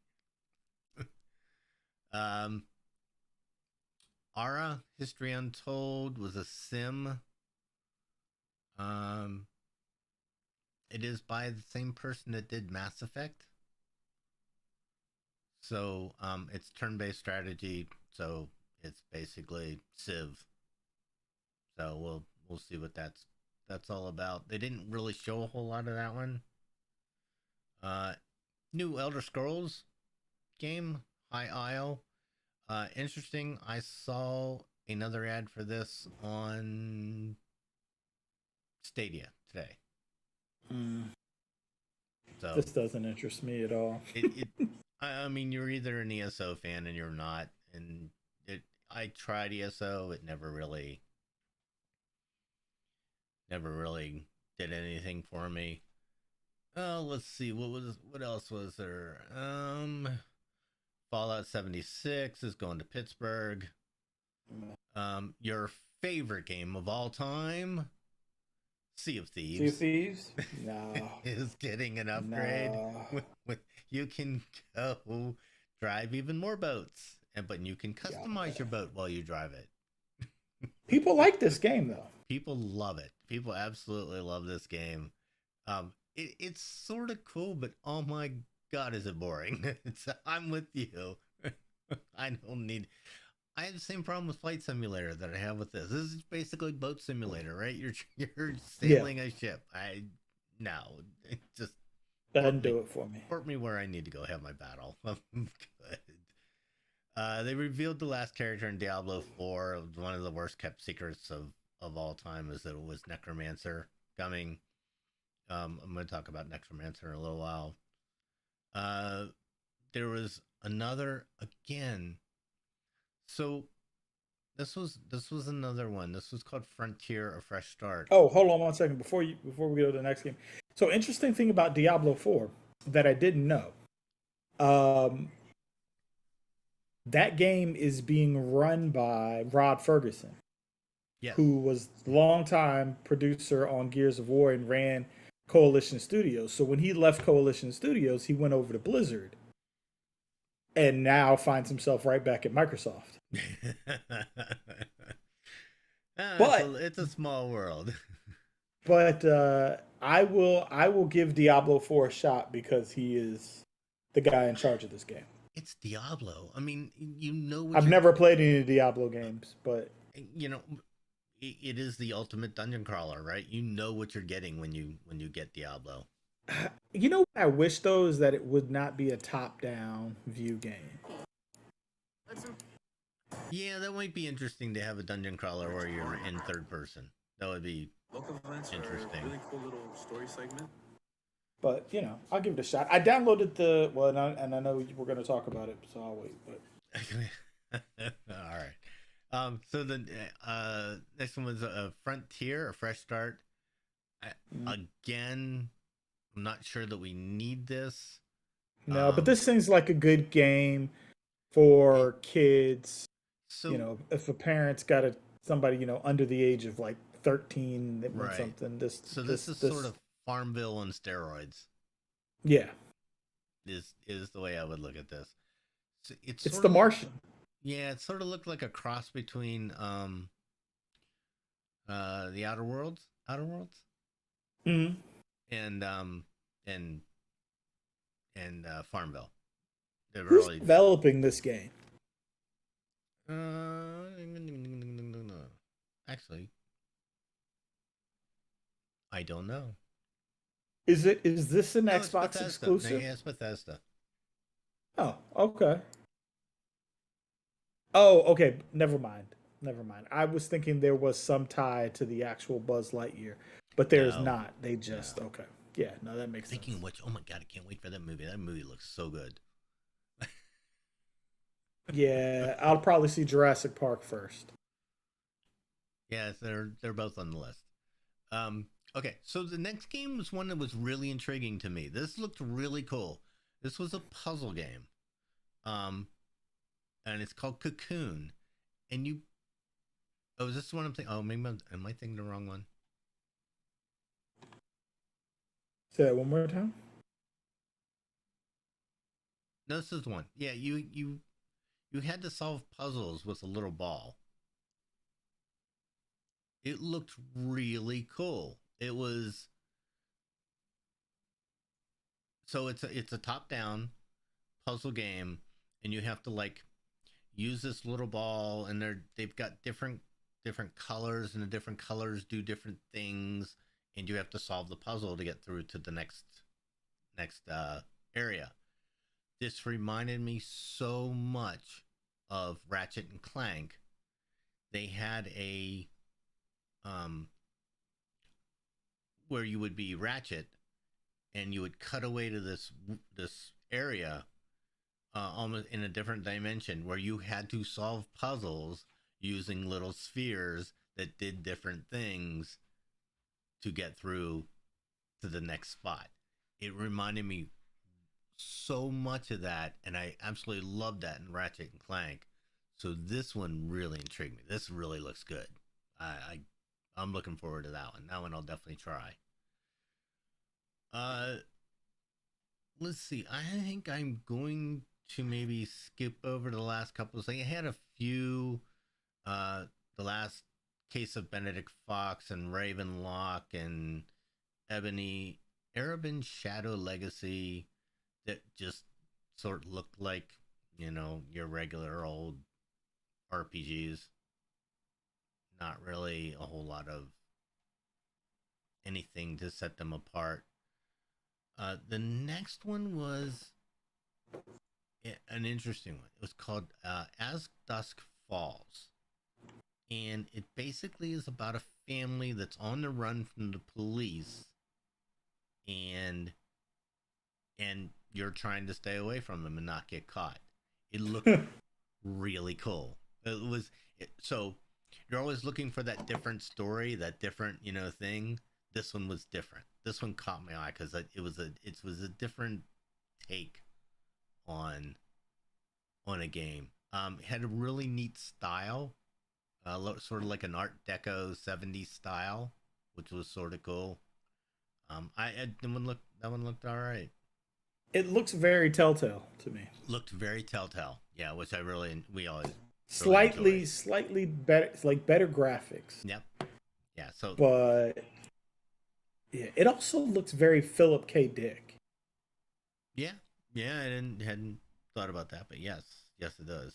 Ara, History Untold, was a sim. It is by the same person that did Mass Effect. So, it's turn-based strategy. So it's basically Civ. So we'll see what that's all about. They didn't really show a whole lot of that one. New Elder Scrolls game, High Isle. Interesting. I saw another ad for this on Stadia today. So this doesn't interest me at all. I mean, you're either an ESO fan and you're not, and I tried ESO. It never really did anything for me. Let's see, what else was there? Fallout 76 is going to Pittsburgh. Your favorite game of all time, Sea of Thieves. Sea of Thieves? No. Is getting an upgrade. No. You can go drive even more boats, but you can customize your boat while you drive it. People like this game, though. People love it. People absolutely love this game. It's sort of cool, but oh my god, is it boring? I'm with you. I have the same problem with Flight Simulator that I have with this. This is basically boat simulator, right? You're sailing a ship. It just doesn't do it for me. Port me where I need to go have my battle. I'm good. They revealed the last character in Diablo 4. One of the worst kept secrets of all time is that it was Necromancer coming. I'm going to talk about Necromancer in a little while. There was another again. So This was another one. This was called Frontier: A Fresh Start. Oh, hold on one second before we go to the next game. So interesting thing about Diablo 4 that I didn't know. Um, that game is being run by Rod Ferguson, Yes. who was longtime producer on Gears of War and ran Coalition Studios. So when he left Coalition Studios, he went over to Blizzard and now finds himself right back at Microsoft. But it's a small world. but I will give Diablo 4 a shot because he is the guy in charge of this game. It's Diablo. I mean, you know what I've you're- never played any Diablo games, but you know it is the ultimate dungeon crawler, right? You know what you're getting when you get Diablo. you know what I wish though is that it would not be a top-down view game. Yeah, that might be interesting to have a dungeon crawler where you're in third person. That would be Local events interesting. are a really cool little story segment. But I'll give it a shot. I downloaded the and I know we're going to talk about it, so I'll wait. But all right. So the next one was a Frontier: A Fresh Start. Again, I'm not sure that we need this. no, but this seems like a good game for kids. So If a parent's got somebody under the age of like 13 that wants Right. something, this is sort of Farmville on steroids. yeah, Is the way I would look at this. So it's sort The of- Martian. Yeah, it sort of looked like a cross between the Outer Worlds, Mm-hmm. and Farmville. They're Who's really developing this game? actually, I don't know. Is this an No, it's Xbox Bethesda. exclusive? Yeah, it's Bethesda. Oh, okay. Oh, okay. Never mind. I was thinking there was some tie to the actual Buzz Lightyear, but there's No. not. They just No. okay. Yeah, no, that makes Speaking of sense. which, oh my god, I can't wait for that movie. That movie looks so good. Yeah, I'll probably see Jurassic Park first. Yeah, they're both on the list. Okay, so the next game was one that was really intriguing to me. This looked really cool. This was a puzzle game, and it's called Cocoon. And is this the one I'm thinking? Oh, maybe am I thinking the wrong one? Say that one more time. No, this is the one. Yeah, you had to solve puzzles with a little ball. It looked really cool. It was so it's a top-down puzzle game, and you have to like use this little ball, and they've got different colors, and the different colors do different things, and you have to solve the puzzle to get through to the next area. This reminded me so much of Ratchet and Clank. They had a where you would be Ratchet, and you would cut away to this area, almost in a different dimension, where you had to solve puzzles using little spheres that did different things to get through to the next spot. It reminded me so much of that, and I absolutely loved that in Ratchet and Clank. So this one really intrigued me. This really looks good. I'm looking forward to that one. That one I'll definitely try. Let's see. I think I'm going to maybe skip over the last couple of things. I had a few. The last Case of Benedict Fox and Ravenlock and Erebin Shadow Legacy that just sort of looked like, your regular old RPGs. Not really a whole lot of anything to set them apart. The next one was an interesting one. It was called As Dusk Falls. And it basically is about a family that's on the run from the police, and you're trying to stay away from them and not get caught. It looked really cool. So you're always looking for that different story, that different thing. This one was different. This one caught my eye because it was a different take on a game. It had a really neat style, sort of like an Art Deco '70s style, which was sort of cool. That one looked all right. It looks very Telltale to me. Looked very Telltale, yeah, which we always really Slightly, enjoy. slightly better, like better graphics, Yep, yeah. So but yeah, it also looks very Philip K. Dick. yeah, yeah. I hadn't thought about that, but yes, it does.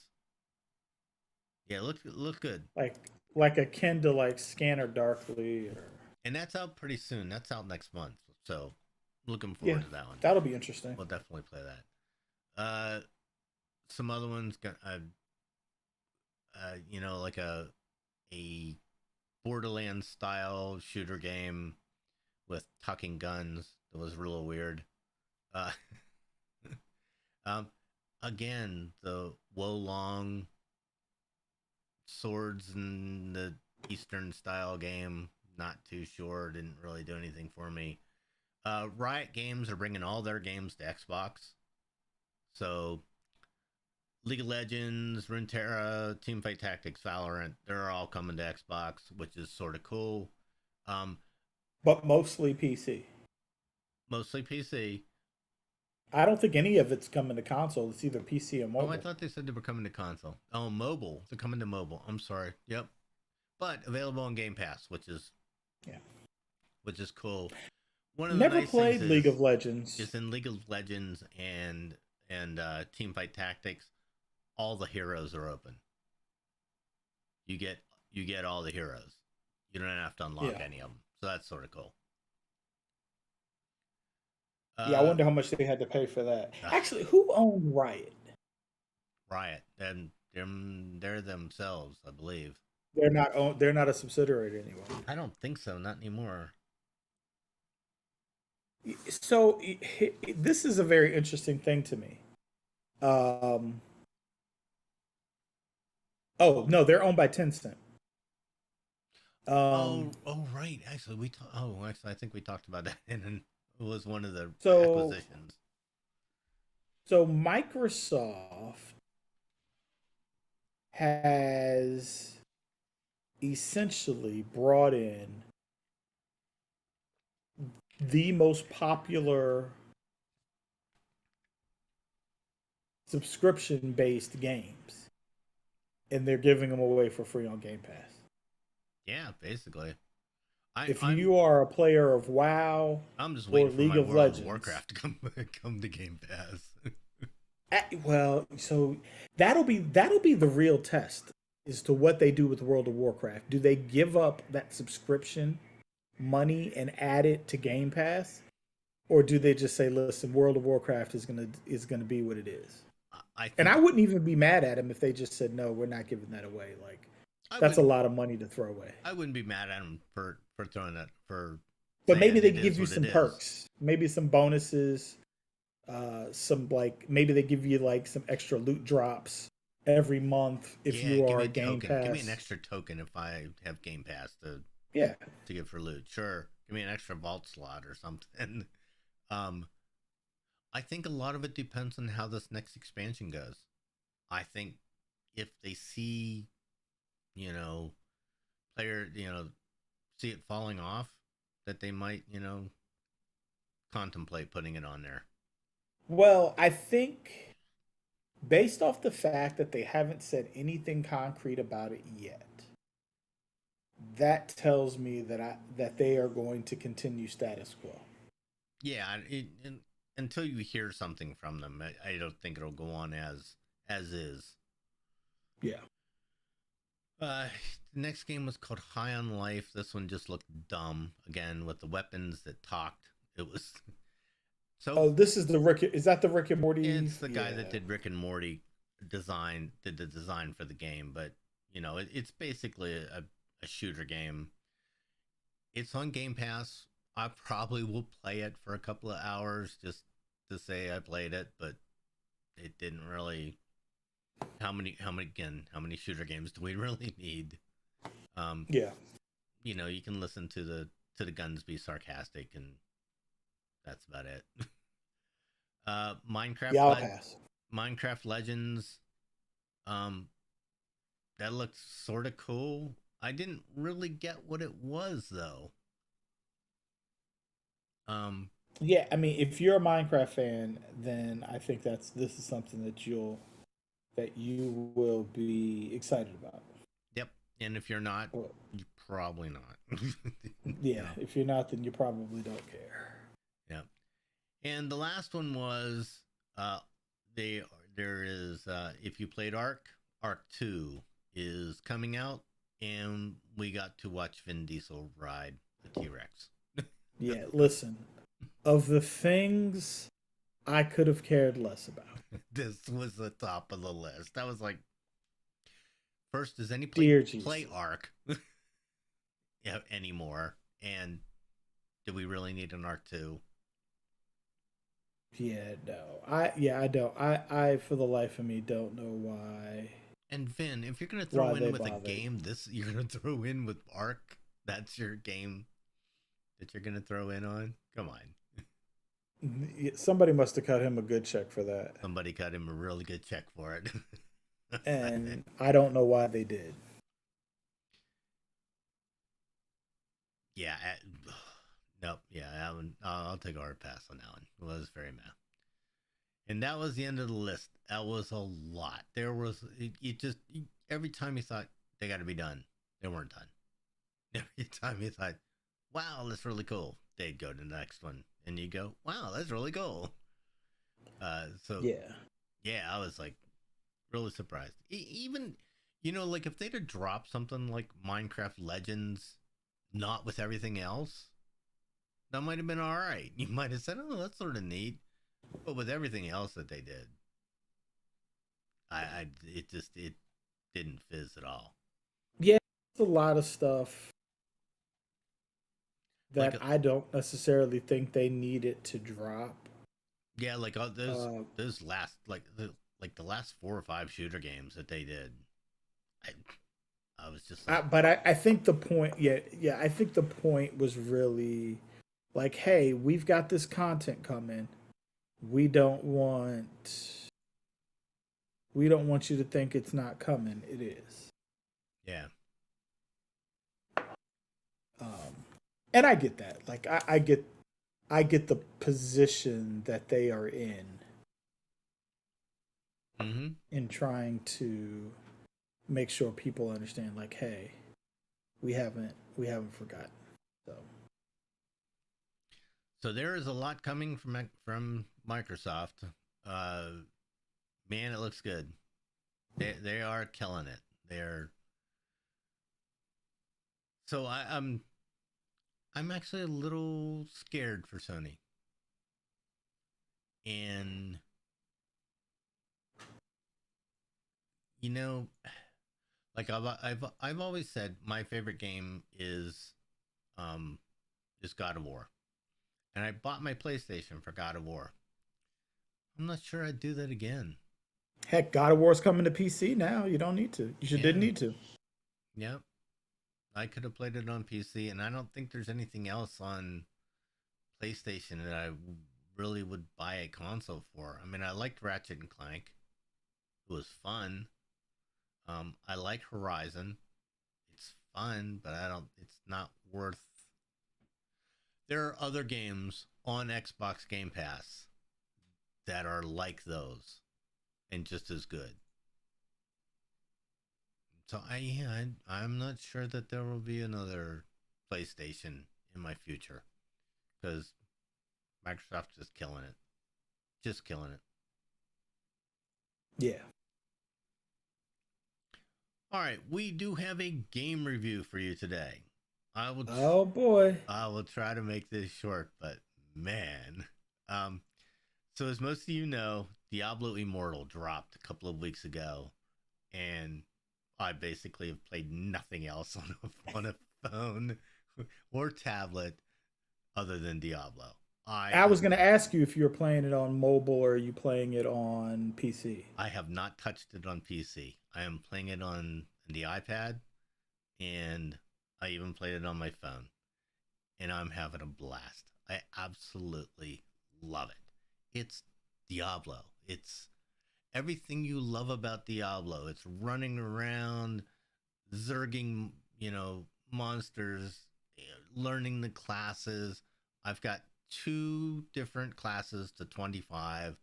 Yeah, it looked good, like like akin to like Scanner Darkly or and that's out pretty soon. That's out next month, so looking yeah, forward to that one. that'll be interesting. We'll definitely play that. Some other ones got like a Borderlands style shooter game with tucking guns that was real weird. Uh, um, again, the Wolong swords in the Eastern style game, not too sure. Didn't really do anything for me. Riot Games are bringing all their games to Xbox. So League of Legends, Runeterra, Teamfight Tactics, Valorant, they're all coming to Xbox, which is sort of cool. Um, But mostly PC. Mostly PC. I don't think any of it's coming to console. It's either PC or Oh, I mobile. thought they said they were coming to console. Oh, mobile. They're coming to mobile. I'm sorry. Yep. But available on Game Pass, Yeah. which is cool. One of the Never nice things played League of Legends. is in League of Legends and Teamfight Tactics, all the heroes are open. You get all the heroes. You don't have to unlock any of them. So that's sort of cool. Yeah, I wonder how much they had to pay for that. Actually, who owned Riot? Riot, and they're themselves, I believe. They're not a subsidiary anymore. I don't think so, not anymore. So this is a very interesting thing to me. Oh no, they're owned by Tencent. Right. Actually, I think we talked about that, and it was one of the So acquisitions. so Microsoft has essentially brought in the most popular subscription based games, and they're giving them away for free on Game Pass. Yeah, basically. If you are a player of WoW, I'm just or waiting for League my of World of Legends, Warcraft to come to Game Pass. well, so that'll be the real test as to what they do with World of Warcraft. Do they give up that subscription money and add it to Game Pass, or do they just say, "Listen, World of Warcraft is gonna be what it is"? And I wouldn't even be mad at them if they just said, "No, we're not giving that away." Like that's a lot of money to throw away. I wouldn't be mad at them for throwing that for. But maybe they give you some perks, maybe some bonuses, some like maybe they give you like some extra loot drops every month if you are a Game Pass. Give me an extra token if I have Game Pass to give for loot. Sure, give me an extra vault slot or something. I think a lot of it depends on how this next expansion goes. I think if they see, player, see it falling off, that they might, contemplate putting it on there. Well, I think based off the fact that they haven't said anything concrete about it yet, that tells me that they are going to continue status quo. Yeah, until you hear something from them, I don't think it'll go on as is. Yeah. The next game was called High on Life. This one just looked dumb. Again, with the weapons that talked. It was so. Oh, this is is that the Rick and Morty? It's the guy that did Rick and Morty did the design for the game, but it's basically a shooter game. It's on Game Pass. I probably will play it for a couple of hours just to say I played it, but it didn't really how many shooter games do we really need? Um, Yeah. you can listen to the guns be sarcastic, and that's about it. Yeah, I'll pass. Minecraft Legends. Um, that looked sort of cool. I didn't really get what it was though. Um, Yeah, I mean, if you're a Minecraft fan, then I think this is something that you will be excited about. yep. And if you're not, Well, you're probably not. yeah, Yeah. if you're not, then you probably don't care. Yep. And the last one was uh, they there is if you played Arc 2 is coming out, and we got to watch Vin Diesel ride the T-Rex. Yeah, listen, of the things I could have cared less about. This was the top of the list. I was like, first, does any Dear play Jesus. Arc yeah, anymore? And do we really need an Arc 2? Yeah, no. I don't. I for the life of me don't know why And Vin, if you're gonna throw they in with a bothered. game, you're gonna throw in with Arc. That's your game that you're gonna throw in on. Come on, Somebody must have cut him a good check for that. somebody cut him a really good check for it. And I don't know why they did. Yeah, nope. Yeah, that one. I'll take a hard pass on that one. It was very mad. And that was the end of the list. That was a lot. There was every time you thought they got to be done, they weren't done. Every time you thought, wow, that's really cool, they'd go to the next one, and you go, wow, that's really cool. So yeah, I was like really surprised. Even like if they'd have dropped something like Minecraft Legends, not with everything else, that might have been all right. You might have said, oh, that's sort of neat. But with everything else that they did, it didn't fizz at all. Yeah, there's a lot of stuff Like that I don't necessarily think they needed to drop. yeah, like all Uh, those last the last 4 or 5 shooter games that they did, I I was just like, but I think the point, yeah, I think the point was really like, hey, we've got this content coming. We don't want we don't want you to think it's not coming. It is. yeah, Um, and I get that. Like I get the position that they are mm-hmm. in trying to make sure people understand. Like, hey, we haven't forgotten. So So there is a lot coming from Microsoft. Man, it looks good. They are killing it. They're so I'm actually a little scared for Sony. And you know, like I've always said my favorite game um is God of War. And I bought my PlayStation for God of War. I'm not sure I'd do that again. heck, God of War's coming to PC now. You don't need to. Didn't Yeah. need to. Yep. I could have played it on PC, and I don't think there's anything else on PlayStation that I really would buy a console for. I mean, I liked Ratchet and Clank. It was fun. I like Horizon. It's fun, but it's not worth. There are other games on Xbox Game Pass that are like those and just as good. So I'm not sure that there will be another PlayStation in my future because Microsoft's just killing it, just killing it. Yeah. All right, we do have a game review for you today. Oh boy. I will try to make this short, but man, so as most of you know, Diablo Immortal dropped a couple of weeks ago, and I basically have played nothing else on a phone or tablet other than Diablo. I was going to ask you if you were playing it on mobile or are you playing it on PC? I have not touched it on PC. I am playing it on the iPad, and I even played it on my phone, and I'm having a blast. I absolutely love it. It's Diablo. It's everything you love about Diablo. It's running around, zerging, monsters, learning the classes. I've got 2 different classes to 25.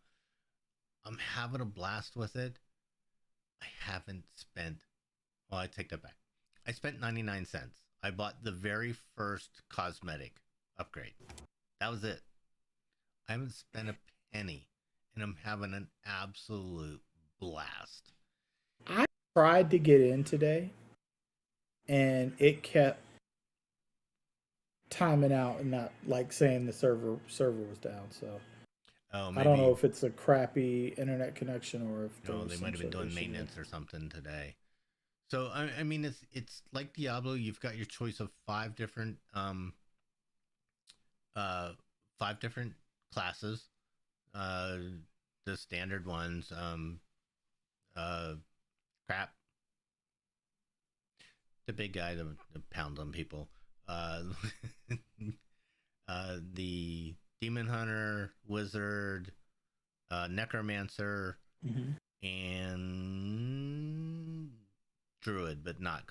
I'm having a blast with it. I haven't spent, well, I take that back. I spent 99 cents. I bought the very first cosmetic upgrade. That was it. I haven't spent a penny, and I'm having an absolute blast. I tried to get in today and it kept timing out and not like saying the server was down. So Oh, I don't know maybe, if it's a crappy internet connection or if there no, was they some might have been sort of doing issue there. maintenance or something today. So I mean, it's like Diablo. You've got your choice of 5 different classes. Uh, the standard ones. Uh, Crap. The big guy that pounds on people. Uh, the demon hunter, wizard, necromancer, Hmm. and druid, but not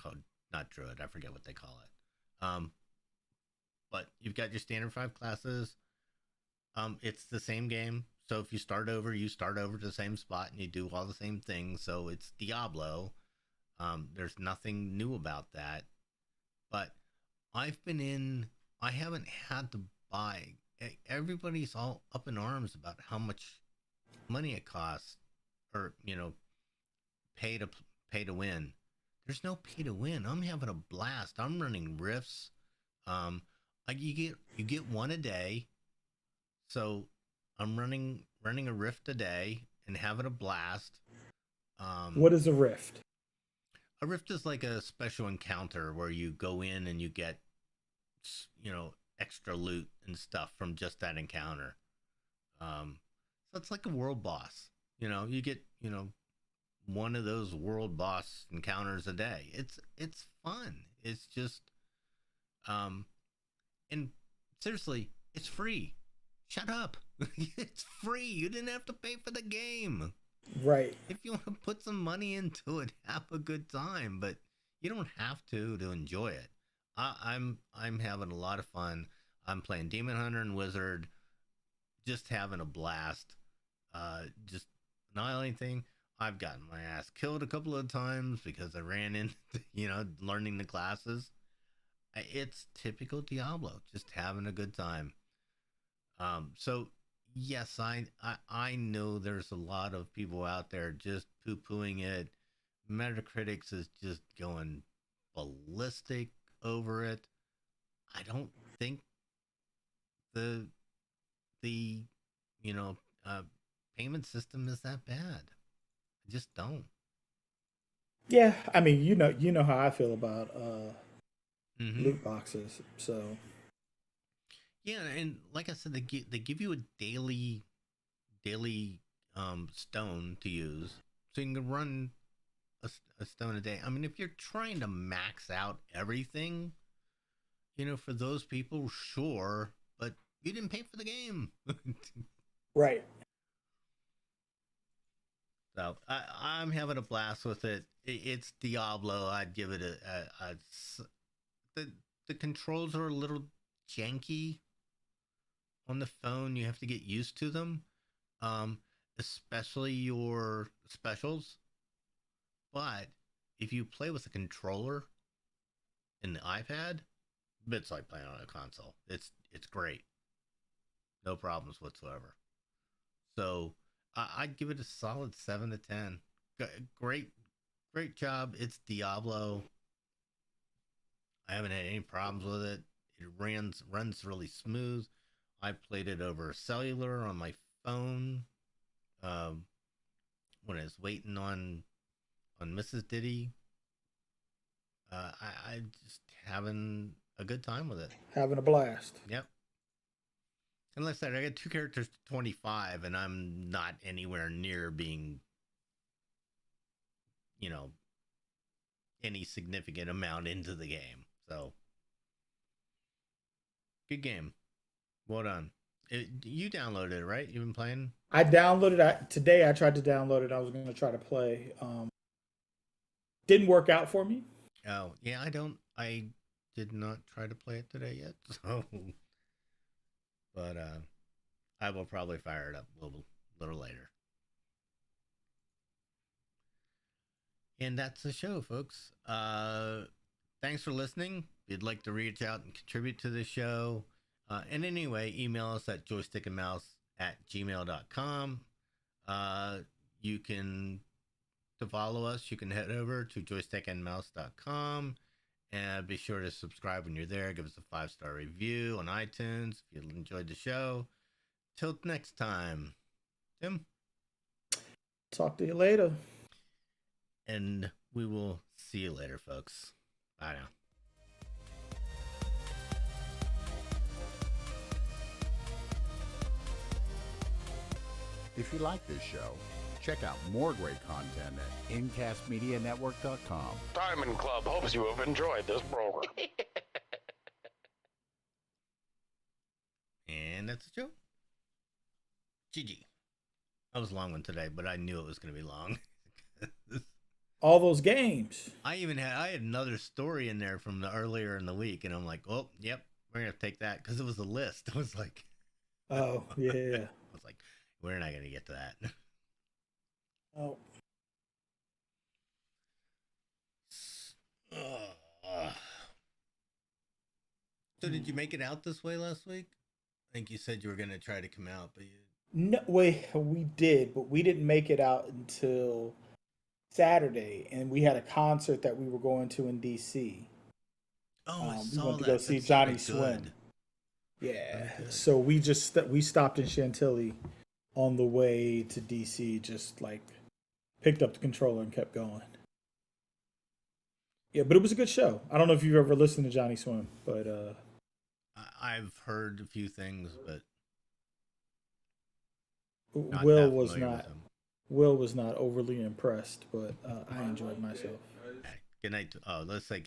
druid. I forget what they call it. But you've got your standard 5 classes. It's the same game. So if you start over, to the same spot and you do all the same things. So it's Diablo. There's nothing new about that. But I've been in. I haven't had to buy. Everybody's all up in arms about how much money it costs, or pay to pay to win. There's no pay to win. I'm having a blast. I'm running rifts. Um, you get one a day, so I'm running a rift a day and having a blast. What Um, is a rift? a rift is like a special encounter where you go in and you get extra loot and stuff from just that encounter. So it's like a world boss. You get one of those world boss encounters a day. It's fun. It's just um and seriously, it's free. Shut up. It's free. You didn't have to pay for the game. Right. If you want to put some money into it, have a good time, but you don't have to enjoy it. I'm having a lot of fun. I'm playing Demon Hunter and Wizard, just having a blast. Just not anything. I've gotten my ass killed a couple of times because I ran into learning the classes. It's typical Diablo, just having a good time. So yes, I know there's a lot of people out there just poo pooing it. Metacritics is just going ballistic over it. I don't think the the you know uh, payment system is that bad. I just don't. Yeah, I mean, you know how I feel about Mm-hmm. loot boxes. So Yeah, and like I said, they give you a daily stone to use, so you can run a stone a day. I mean, if you're trying to max out everything, for those people, sure, but you didn't pay for the game. right. So I'm having a blast with it. It's Diablo. I'd give it the the controls are a little janky on the phone. You have to get used to them, um, especially your specials. But if you play with a controller in the iPad, it's like playing on a console. It's great, no problems whatsoever. So I'd give it a solid 7 to 10. Great, great job. It's Diablo. I haven't had any problems with it. It runs really smooth. I played it over cellular on my phone um, when I was waiting on Mrs. Diddy. I just having a good time with it. Having a blast. Yep. Unless I got 2 characters to 25, and I'm not anywhere near being, any significant amount into the game. So, good game. Well done. You downloaded it, right? You've been playing? I downloaded it today. I tried to download it. I was going to try to play. Didn't work out for me. Oh, yeah, I did not try to play it today yet. So, but I will probably fire it up a little later. And that's the show, folks. Thanks for listening. If you'd like to reach out and contribute to the show, in any way, email us at joystickandmouse@gmail.com. You can, to follow us, you can head over to joystickandmouse.com and be sure to subscribe when you're there. Give us a 5-star review on iTunes if you enjoyed the show. Till next time, Tim. Talk to you later. And we will see you later, folks. Bye now. If you like this show, check out more great content at incastmedianetwork.com. Diamond Club hopes you have enjoyed this program. And that's the show. GG. That was a long one today, but I knew it was going to be long. All those games. I had another story in there from the earlier in the week, and I'm like, oh, yep, we're going to take that, because it was a list. I was like, Oh, yeah. I was like, we're not going to get to that. Oh. So did you make it out this way last week? I think you said you were going to try to come out, but you... No, we did, but we didn't make it out until Saturday, and we had a concert that we were going to in DC. Oh, I We saw went that. to go see That's Johnny very Swim. good. Yeah, Very good. so we stopped in Chantilly on the way to DC, just like picked up the controller and kept going. Yeah, but it was a good show. I don't know if you've ever listened to Johnny Swim, but I've heard a few things, but not Will that was familiar with not them. Will was not overly impressed, but I enjoyed myself. Okay. Good night. Oh, let's say